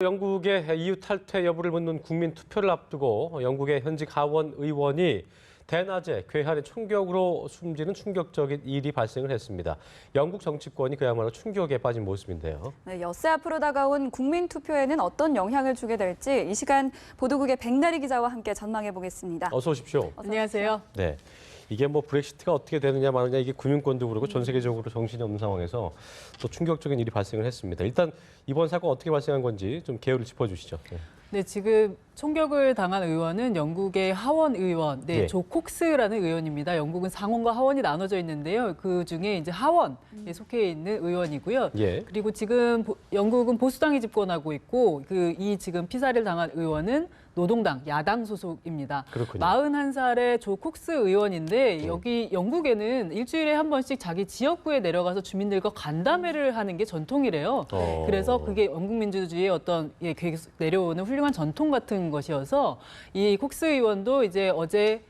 영국의 EU 탈퇴 여부를 묻는 국민 투표를 앞두고 영국의 현직 하원 의원이 대낮에 괴한의 총격으로 숨지는 충격적인 일이 발생을 했습니다. 영국 정치권이 그야말로 충격에 빠진 모습인데요. 네, 엿새 앞으로 다가온 국민 투표에는 어떤 영향을 주게 될지 이 시간 보도국의 백나리 기자와 함께 전망해 보겠습니다. 어서 오십시오. 안녕하세요. 네. 이게 뭐 브렉시트가 어떻게 되느냐 마느냐 이게 금융권도 그렇고 전 세계적으로 정신이 없는 상황에서 또 충격적인 일이 발생을 했습니다. 일단 이번 사건 어떻게 발생한 건지 좀 개요를 짚어주시죠. 네. 네, 지금 총격을 당한 의원은 영국의 하원 의원, 예. 조 콕스라는 의원입니다. 영국은 상원과 하원이 나눠져 있는데요. 그 중에 이제 하원에 속해 있는 의원이고요. 예. 그리고 지금 영국은 보수당이 집권하고 있고 이 지금 피살을 당한 의원은 노동당, 야당 소속입니다. 그렇군요. 41살의 조 콕스 의원인데 여기 영국에는 일주일에 한 번씩 자기 지역구에 내려가서 주민들과 간담회를 하는 게 전통이래요. 그래서 그게 영국 민주주의의 어떤 계속 내려오는 훌륭한 전통 같은 것이어서 이 콕스 의원도 이제 어제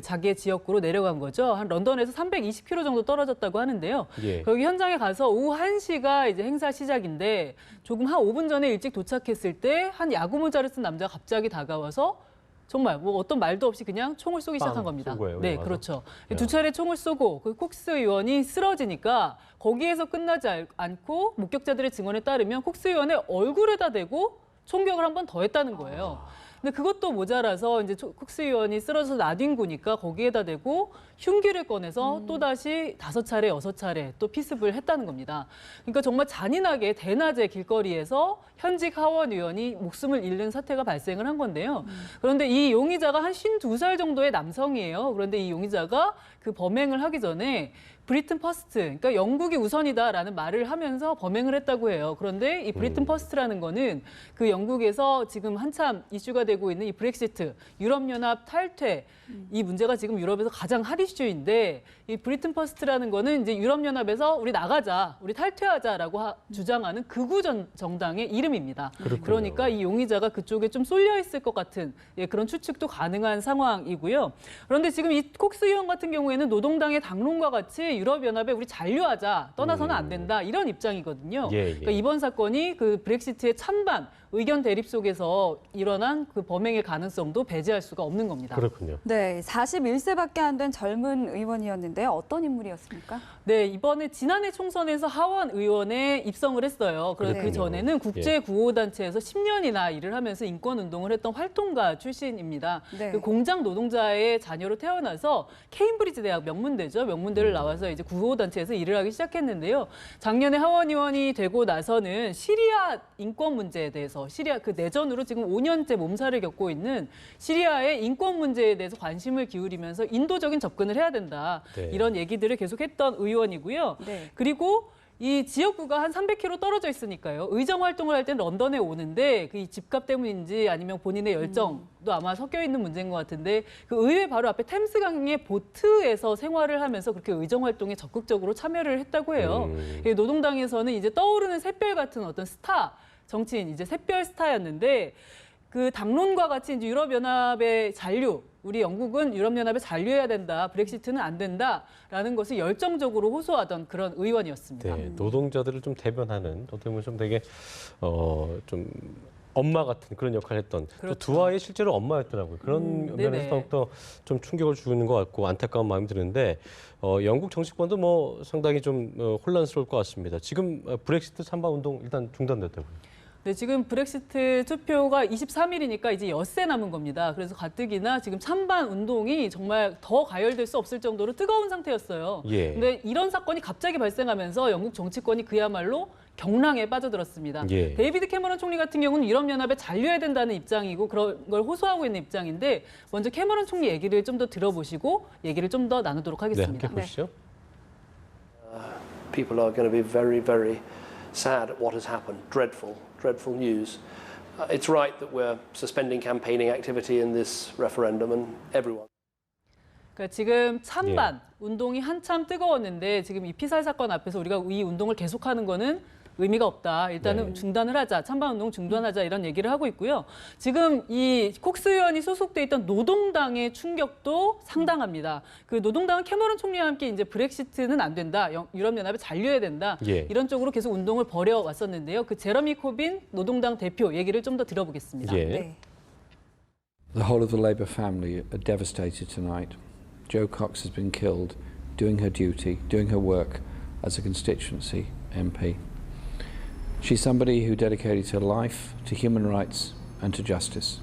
자기의 지역구로 내려간 거죠. 한 런던에서 320km 정도 떨어졌다고 하는데요. 예. 거기 현장에 가서 오후 1시가 이제 행사 시작인데 조금 한 5분 전에 일찍 도착했을 때 한 야구 모자를 쓴 남자가 갑자기 다가와서 정말 뭐 어떤 말도 없이 그냥 총을 쏘기 시작한 겁니다. 쏜 거예요, 네, 와서? 그렇죠. 야. 두 차례 총을 쏘고 그 콕스 의원이 쓰러지니까 거기에서 끝나지 않고 목격자들의 증언에 따르면 콕스 의원의 얼굴에다 대고 총격을 한 번 더 했다는 거예요. 근데 그것도 모자라서 이제 콕스 의원이 쓰러져서 나뒹구니까 거기에다 대고 흉기를 꺼내서 또다시 5차례, 6차례 또 피습을 했다는 겁니다. 그러니까 정말 잔인하게 대낮에 길거리에서 현직 하원 의원이 목숨을 잃는 사태가 발생을 한 건데요. 그런데 이 용의자가 한 52살 정도의 남성이에요. 그런데 이 용의자가 그 범행을 하기 전에 브리튼 퍼스트, 그러니까 영국이 우선이다라는 말을 하면서 범행을 했다고 해요. 그런데 이 브리튼 퍼스트라는 거는 그 영국에서 지금 한참 이슈가 되고 있는 이 브렉시트, 유럽연합 탈퇴, 이 문제가 지금 유럽에서 가장 핫 이슈인데 이 브리튼 퍼스트라는 거는 이제 유럽연합에서 우리 나가자, 우리 탈퇴하자라고 주장하는 극우 정당의 이름입니다. 그렇군요. 그러니까 이 용의자가 그쪽에 좀 쏠려 있을 것 같은 그런 추측도 가능한 상황이고요. 그런데 지금 이 콕스 의원 같은 경우에는 노동당의 당론과 같이 유럽연합에 우리 잔류하자, 떠나서는 안 된다 이런 입장이거든요. 예, 예. 그러니까 이번 사건이 그 브렉시트의 찬반 의견 대립 속에서 일어난 그 범행의 가능성도 배제할 수가 없는 겁니다. 그렇군요. 네, 41세밖에 안 된 젊은 의원이었는데요. 어떤 인물이었습니까? 네, 이번에 지난해 총선에서 하원 의원에 입성을 했어요. 그런데 그 전에는 국제구호단체에서 10년이나 일을 하면서 인권운동을 했던 활동가 출신입니다. 네. 그 공장 노동자의 자녀로 태어나서 케임브리지 대학 명문대죠. 명문대를 나와서 이제 구호단체에서 일을 하기 시작했는데요. 작년에 하원 의원이 되고 나서는 시리아 인권 문제에 대해서 시리아 그 내전으로 지금 5년째 몸살을 겪고 있는 시리아의 인권 문제에 대해서 관심을 기울이면서 인도적인 접근을 해야 된다. 네. 이런 얘기들을 계속했던 의원이고요. 네. 그리고 이 지역구가 한 300km 떨어져 있으니까요. 의정 활동을 할 때는 런던에 오는데 그 집값 때문인지 아니면 본인의 열정도 아마 섞여 있는 문제인 것 같은데 그 의회 바로 앞에 템스강의 보트에서 생활을 하면서 그렇게 의정 활동에 적극적으로 참여를 했다고 해요. 노동당에서는 이제 떠오르는 샛별 같은 어떤 스타 정치인, 이제 샛별 스타였는데 그 당론과 같이 이제 유럽연합의 잔류, 우리 영국은 유럽연합에 잔류해야 된다, 브렉시트는 안 된다라는 것을 열정적으로 호소하던 그런 의원이었습니다. 네, 노동자들을 좀 대변하는 어떻게 보면 좀 되게 좀 엄마 같은 그런 역할을 했던 그렇죠. 두 아이의 실제로 엄마였더라고요. 그런 면에서 네네. 더욱더 좀 충격을 주는 것 같고 안타까운 마음이 드는데 영국 정치권도 뭐 상당히 좀 혼란스러울 것 같습니다. 지금 브렉시트 찬반 운동 일단 중단됐다고요. 네, 지금 브렉시트 투표가 23일이니까 이제 엿새 남은 겁니다. 그래서 가뜩이나 지금 찬반 운동이 정말 더 가열될 수 없을 정도로 뜨거운 상태였어요. 예. 근데 이런 사건이 갑자기 발생하면서 영국 정치권이 그야말로 경랑에 빠져들었습니다. 예. 데이비드 캐머런 총리 같은 경우는 유럽연합에 잔류해야 된다는 입장이고 그런 걸 호소하고 있는 입장인데 먼저 캐머런 총리 얘기를 좀 더 들어보시고 얘기를 좀 더 나누도록 네, 하겠습니다. 함께 보시죠. People are going to be very, very sad at what has happened. Dreadful news. It's right that we're suspending campaigning activity in this referendum, and everyone. 그러니까 지금 찬반 운동이 한참 뜨거웠는데 지금 이 피살 사건 앞에서 우리가 이 운동을 계속하는 거는 의미가 없다. 일단은 네. 중단을 하자. 찬반운동 중단하자 이런 얘기를 하고 있고요. 지금 이 콕스 의원이 소속돼 있던 노동당의 충격도 상당합니다. 그 노동당은 캐머런 총리와 함께 이제 브렉시트는 안 된다. 유럽연합에 잔류해야 된다. 예. 이런 쪽으로 계속 운동을 벌여왔었는데요. 그 제러미 코빈 노동당 대표 얘기를 좀 더 들어보겠습니다. 예. 네. The whole of the Labour family are devastated tonight. Jo Cox has been killed doing her duty, doing her work as a constituency MP. She's somebody who dedicated her life to human rights and to justice.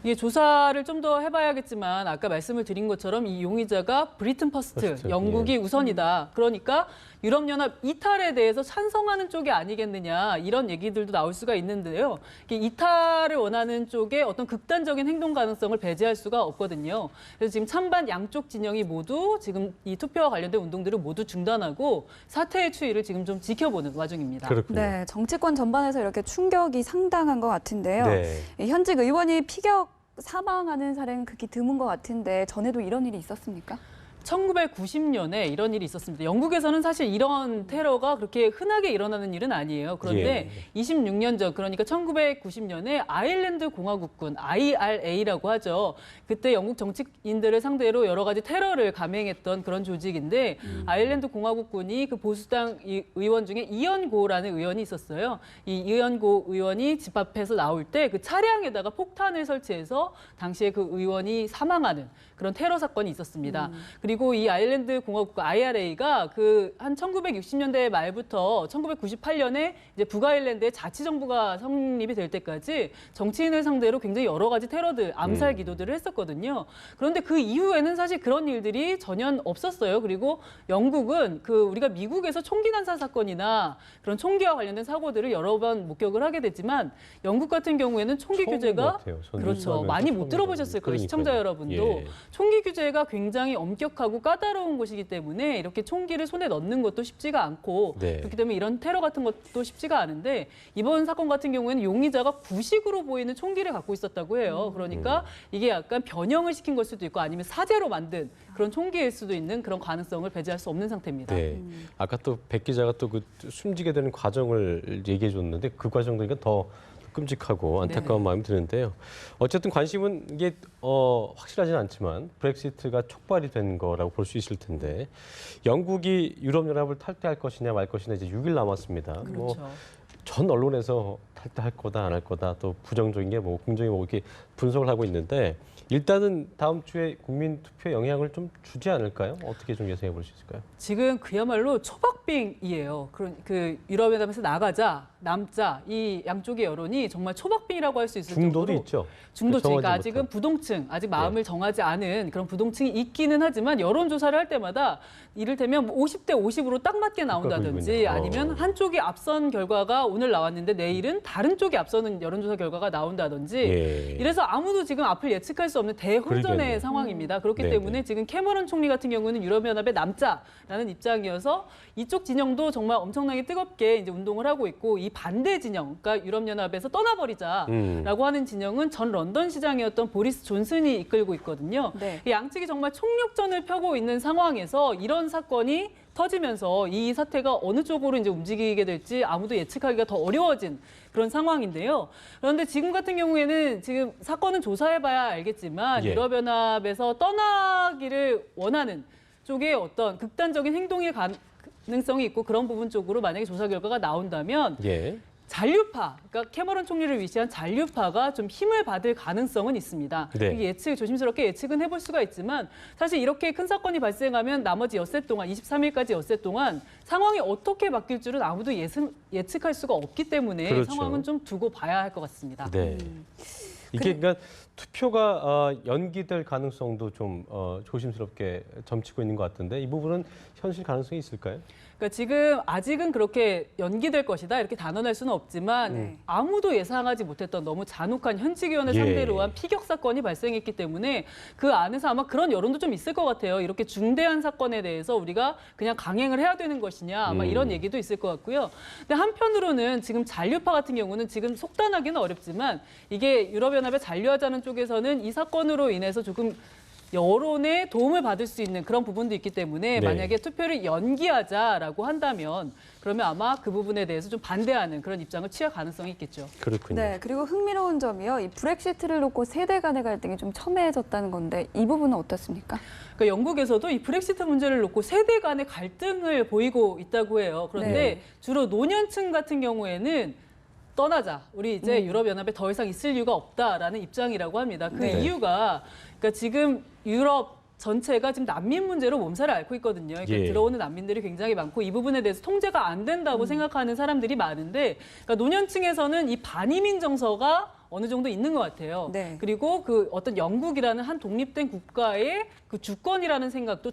이게 조사를 좀 더 해봐야겠지만 아까 말씀을 드린 것처럼 이 용의자가 브리튼 퍼스트, 영국이 우선이다. 그러니까 유럽연합 이탈에 대해서 찬성하는 쪽이 아니겠느냐 이런 얘기들도 나올 수가 있는데요. 이탈을 원하는 쪽에 어떤 극단적인 행동 가능성을 배제할 수가 없거든요. 그래서 지금 찬반 양쪽 진영이 모두 지금 이 투표와 관련된 운동들을 모두 중단하고 사태의 추이를 지금 좀 지켜보는 와중입니다. 그렇군요. 네, 정치권 전반에서 이렇게 충격이 상당한 것 같은데요. 네. 현직 의원이 피격 사망하는 사례는 극히 드문 것 같은데 전에도 이런 일이 있었습니까? 1990년에 이런 일이 있었습니다. 영국에서는 사실 이런 테러가 그렇게 흔하게 일어나는 일은 아니에요. 그런데 26년 전, 그러니까 1990년에 아일랜드 공화국군, IRA라고 하죠. 그때 영국 정치인들을 상대로 여러 가지 테러를 감행했던 그런 조직인데 아일랜드 공화국군이 그 보수당 의원 중에 이언고라는 의원이 있었어요. 이 이언고 의원이 집 앞에서 나올 때 그 차량에다가 폭탄을 설치해서 당시에 그 의원이 사망하는 그런 테러 사건이 있었습니다. 그리고 이 아일랜드 공화국 IRA가 그 한 1960년대 말부터 1998년에 이제 북아일랜드의 자치정부가 성립이 될 때까지 정치인을 상대로 굉장히 여러 가지 테러들, 암살 기도들을 했었거든요. 그런데 그 이후에는 사실 그런 일들이 전혀 없었어요. 그리고 영국은 그 우리가 미국에서 총기 난사 사건이나 그런 총기와 관련된 사고들을 여러 번 목격을 하게 됐지만 영국 같은 경우에는 총기 규제가 그렇죠. 많이 못 들어보셨을 거예요. 시청자 여러분도. 예. 총기 규제가 굉장히 엄격하고 까다로운 곳이기 때문에 이렇게 총기를 손에 넣는 것도 쉽지가 않고 네. 그렇기 때문에 이런 테러 같은 것도 쉽지가 않은데 이번 사건 같은 경우에는 용의자가 구식으로 보이는 총기를 갖고 있었다고 해요. 그러니까 이게 약간 변형을 시킨 걸 수도 있고 아니면 사제로 만든 그런 총기일 수도 있는 그런 가능성을 배제할 수 없는 상태입니다. 네. 아까 또 백 기자가 또 그 숨지게 되는 과정을 얘기해 줬는데 그 과정도 그러니까 더 끔찍하고 안타까운 마음이 드는데요. 어쨌든 관심은 이게 확실하지는 않지만 브렉시트가 촉발이 된 거라고 볼 수 있을 텐데 영국이 유럽연합을 탈퇴할 것이냐 말 것이냐 이제 6일 남았습니다. 그렇죠. 전 언론에서 탈퇴할 거다 안 할 거다 또 부정적인 게 뭐 긍정이 뭐 이렇게 분석을 하고 있는데 일단은 다음 주에 국민 투표에 영향을 좀 주지 않을까요? 어떻게 좀 예상해 볼 수 있을까요? 지금 그야말로 초박빙이에요. 그 유럽연합에서 나가자, 남자 이 양쪽의 여론이 정말 초박빙이라고 할 수 있을 중도도 정도로 있죠. 중도층, 그러니까 정하지 아직은 못한. 부동층, 아직 마음을 정하지 않은 그런 부동층이 있기는 하지만 여론조사를 할 때마다 이를테면 50대 50으로 딱 맞게 나온다든지 아니면 한쪽이 앞선 결과가 오늘 나왔는데 내일은 다른 쪽이 앞서는 여론조사 결과가 나온다든지 예. 이래서 아무도 지금 앞을 예측할 수 없는 대혼전의 그러겠네요. 상황입니다. 그렇기 네네. 때문에 지금 캐머런 총리 같은 경우는 유럽연합의 남자라는 입장이어서 이쪽 진영도 정말 엄청나게 뜨겁게 이제 운동을 하고 있고 이 반대 진영, 그러니까 유럽연합에서 떠나버리자라고 하는 진영은 전 런던 시장이었던 보리스 존슨이 이끌고 있거든요. 네. 이 양측이 정말 총력전을 펴고 있는 상황에서 이런 사건이 터지면서 이 사태가 어느 쪽으로 이제 움직이게 될지 아무도 예측하기가 더 어려워진 그런 상황인데요. 그런데 지금 같은 경우에는 지금 사건은 조사해봐야 알겠지만 예. 유럽연합에서 떠나기를 원하는 쪽에 어떤 극단적인 행동의 가능성이 있고 그런 부분 쪽으로 만약에 조사 결과가 나온다면 예. 잔류파, 그러니까 캐머런 총리를 위시한 잔류파가 좀 힘을 받을 가능성은 있습니다. 네. 이게 조심스럽게 예측은 해볼 수가 있지만 사실 이렇게 큰 사건이 발생하면 나머지 엿새 동안, 23일까지 엿새 동안 상황이 어떻게 바뀔 줄은 아무도 예측할 수가 없기 때문에 그렇죠. 상황은 좀 두고 봐야 할 것 같습니다. 네. 이게 그러니까 투표가 연기될 가능성도 좀 조심스럽게 점치고 있는 것 같은데 이 부분은 현실 가능성이 있을까요? 그러니까 지금 아직은 그렇게 연기될 것이다 이렇게 단언할 수는 없지만 아무도 예상하지 못했던 너무 잔혹한 현직위원을 예. 상대로 한 피격 사건이 발생했기 때문에 그 안에서 아마 그런 여론도 좀 있을 것 같아요. 이렇게 중대한 사건에 대해서 우리가 그냥 강행을 해야 되는 것이냐 아마 이런 얘기도 있을 것 같고요. 근데 한편으로는 지금 잔류파 같은 경우는 지금 속단하기는 어렵지만 이게 유럽연합에 잔류하자는 쪽에서는 이 사건으로 인해서 조금 여론의 도움을 받을 수 있는 그런 부분도 있기 때문에 네. 만약에 투표를 연기하자라고 한다면 그러면 아마 그 부분에 대해서 좀 반대하는 그런 입장을 취할 가능성이 있겠죠. 그렇군요. 네, 그리고 흥미로운 점이요. 이 브렉시트를 놓고 세대 간의 갈등이 좀 첨예해졌다는 건데 이 부분은 어떻습니까? 그러니까 영국에서도 이 브렉시트 문제를 놓고 세대 간의 갈등을 보이고 있다고 해요. 그런데 네. 주로 노년층 같은 경우에는 떠나자. 우리 이제 유럽연합에 더 이상 있을 이유가 없다라는 입장이라고 합니다. 그 네. 이유가 그러니까 지금 유럽 전체가 지금 난민 문제로 몸살을 앓고 있거든요. 그러니까 예. 들어오는 난민들이 굉장히 많고 이 부분에 대해서 통제가 안 된다고 생각하는 사람들이 많은데 그러니까 노년층에서는 이 반이민 정서가 어느 정도 있는 것 같아요. 네. 그리고 그 어떤 영국이라는 한 독립된 국가의 그 주권이라는 생각도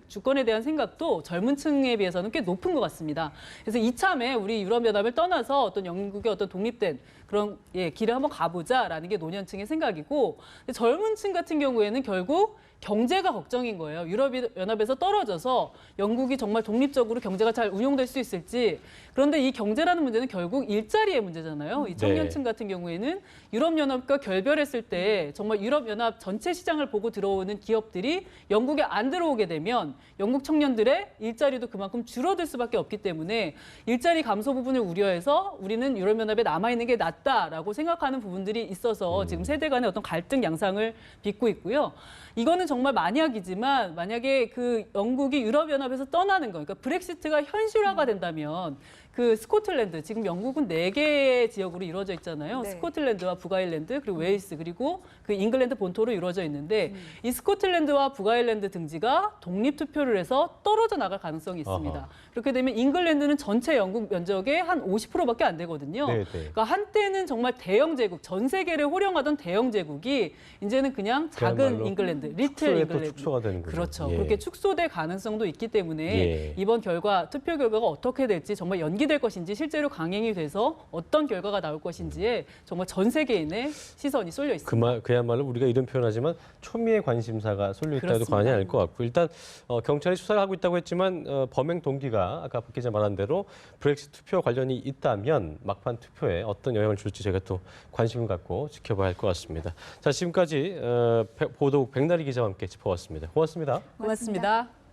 주권에 대한 생각도 젊은 층에 비해서는 꽤 높은 것 같습니다. 그래서 이참에 우리 유럽연합을 떠나서 어떤 영국의 어떤 독립된 그런 길을 한번 가보자라는 게 노년층의 생각이고 근데 젊은 층 같은 경우에는 결국 경제가 걱정인 거예요. 유럽연합에서 떨어져서 영국이 정말 독립적으로 경제가 잘 운용될 수 있을지. 그런데 이 경제라는 문제는 결국 일자리의 문제잖아요. 이 청년층 같은 경우에는 유럽연합과 결별했을 때 정말 유럽연합 전체 시장을 보고 들어오는 기업들이 영국에 안 들어오게 되면 영국 청년들의 일자리도 그만큼 줄어들 수밖에 없기 때문에 일자리 감소 부분을 우려해서 우리는 유럽연합에 남아있는 게 낫다라고 생각하는 부분들이 있어서 지금 세대 간의 어떤 갈등 양상을 빚고 있고요. 이거는 정말 만약이지만 만약에 그 영국이 유럽연합에서 떠나는 거, 그러니까 브렉시트가 현실화가 된다면 그 스코틀랜드, 지금 영국은 4개의 지역으로 이루어져 있잖아요. 네. 스코틀랜드와 북아일랜드, 그리고 웨일스, 그리고 그 잉글랜드 본토로 이루어져 있는데 이 스코틀랜드와 북아일랜드 등지가 독립투표를 해서 떨어져 나갈 가능성이 있습니다. 아하. 그렇게 되면 잉글랜드는 전체 영국 면적의 한 50%밖에 안 되거든요. 네, 네. 그러니까 한때는 정말 대영 제국, 전 세계를 호령하던 대영 제국이 이제는 그냥 작은 그야말로 잉글랜드, 리틀 축소에 또 잉글랜드. 축소가 되는군요. 그렇죠. 예. 그렇게 축소될 가능성도 있기 때문에 예. 이번 투표 결과가 어떻게 될지 정말 연기될 것인지 실제로 강행이 돼서 어떤 결과가 나올 것인지에 정말 전 세계인의 시선이 쏠려 있습니다. 그야말로 우리가 이런 표현하지만 초미의 관심사가 쏠려 있다고 해도 그렇습니다. 과언이 아닐 것 같고 일단 경찰이 수사를 하고 있다고 했지만 범행 동기가 아까 박 기자 말한 대로 브렉시트 투표 관련이 있다면 막판 투표에 어떤 영향을 줄지 저희가 또 관심을 갖고 지켜봐야 할 것 같습니다. 자, 지금까지 보도국 백나리 기자와 함께 짚어봤습니다. 고맙습니다. 고맙습니다.